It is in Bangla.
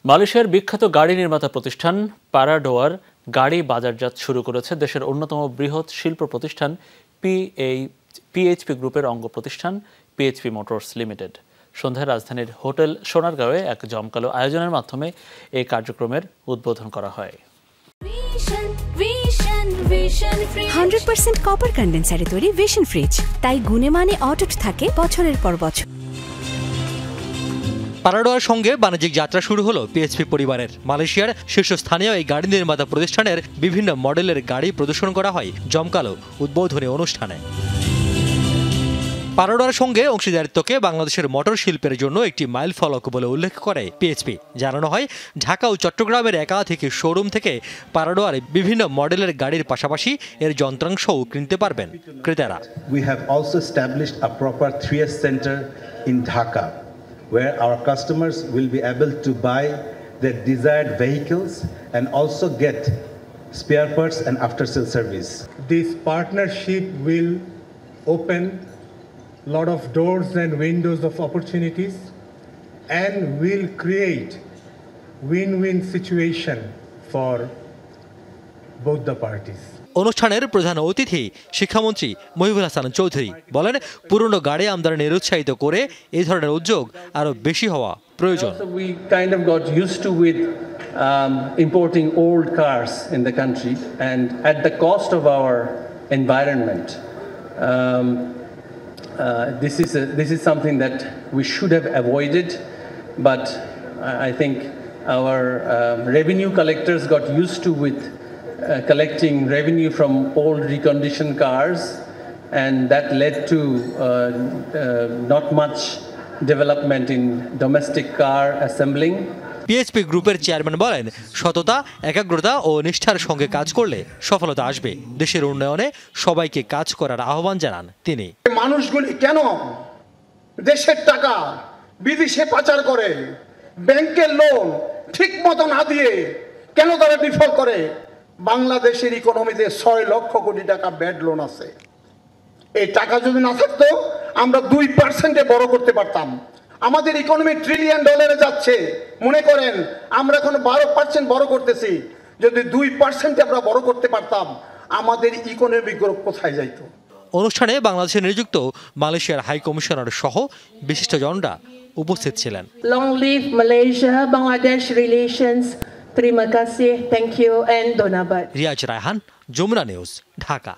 মালয়েশিয়ার বিখ্যাত গাড়ি নির্মাতা প্রতিষ্ঠান প্যারাডোয়ার গাড়ি বাজারজাত শুরু করেছে দেশের অন্যতম বৃহৎ শিল্প প্রতিষ্ঠান পিএইচপি গ্রুপের অঙ্গ প্রতিষ্ঠান পিএইচপি মোটরস লিমিটেড। সন্ধ্যায় রাজধানীর হোটেল সোনারগাঁওয়ে এক জমকালো আয়োজনের মাধ্যমে এই কার্যক্রমের উদ্বোধন করা হয়। 100% কপার কন্ডেন্সারে তৈরি ভিশন ফ্রিজ, তাই গুণে মানে অটুট থাকে বছরের পর বছর। প্যারাডোয়ার সঙ্গে বাণিজ্যিক যাত্রা শুরু হলো পিএইচপি পরিবারের। মালয়েশিয়ার শীর্ষস্থানীয় এই গাড়ি নির্মাতা প্রতিষ্ঠানের বিভিন্ন মডেলের গাড়ি প্রদর্শন করা হয় জমকালো উদ্বোধনী অনুষ্ঠানে। প্যারাডোয়ার সঙ্গে অংশীদারিত্বকে বাংলাদেশের মোটর শিল্পের জন্য একটি মাইল ফলক বলে উল্লেখ করে পিএইচপি। জানানো হয়, ঢাকা ও চট্টগ্রামের একাধিক শোরুম থেকে প্যারাডোয়ার বিভিন্ন মডেলের গাড়ির পাশাপাশি এর যন্ত্রাংশও কিনতে পারবেন ক্রেতারা। We have also established a proper 3S center in Dhaka, where our customers will be able to buy their desired vehicles and also get spare parts and after-sale service. This partnership will open a lot of doors and windows of opportunities and will create win-win situation for both the parties. অনুষ্ঠানের প্রধান অতিথি শিক্ষামন্ত্রী মহিবুল হাসান চৌধুরী বলেন, পুরনো গাড়ি আমদানি নিরুৎসাহিত করে এই ধরনের উদ্যোগ আরো বেশি হওয়া প্রয়োজন। We kind of got used to with importing old cars in the country and at the cost of our environment. This is something that we should have avoided, but I think our revenue collectors got used to with collecting revenue from old reconditioned cars, and that led to not much development in domestic car assembling. PHP গ্রুপের চেয়ারম্যান বলেন, সততা, একাগ্রতা ও নিষ্ঠার সঙ্গে কাজ করলে সফলতা আসবে। দেশের উন্নয়নে সবাইকে কাজ করার আহ্বান জানান তিনি। মানুষগুলি কেন দেশের টাকা বিদেশে পাচার করে, ব্যাংকের লোন ঠিক মতো না দিয়ে কেন তারা ডিফল্ট করে? বাংলাদেশের ইকোনমিতে 6 লক্ষ কোটি টাকা ব্যাড লোন আছে। এই টাকা যদি না থাকতো আমরা 2% বড় করতে পারতাম। আমাদের ইকোনমি $1 ট্রিলিয়ন যাচ্ছে। মনে করেন আমরা এখন 12% বড় করতেছি। যদি 2% আমরা বড় করতে পারতাম, আমাদের ইকোনমি গ্রোথ কোথায় যাইত? অনুষ্ঠানে বাংলাদেশে নিযুক্ত মালয়েশিয়ার হাই কমিশনার সহ বিশিষ্টজনরা উপস্থিত ছিলেন। Long live Malaysia Bangladesh relations. Terima kasih, thank you and Donabad. Riaz Raihan, Jamuna news, Dhaka.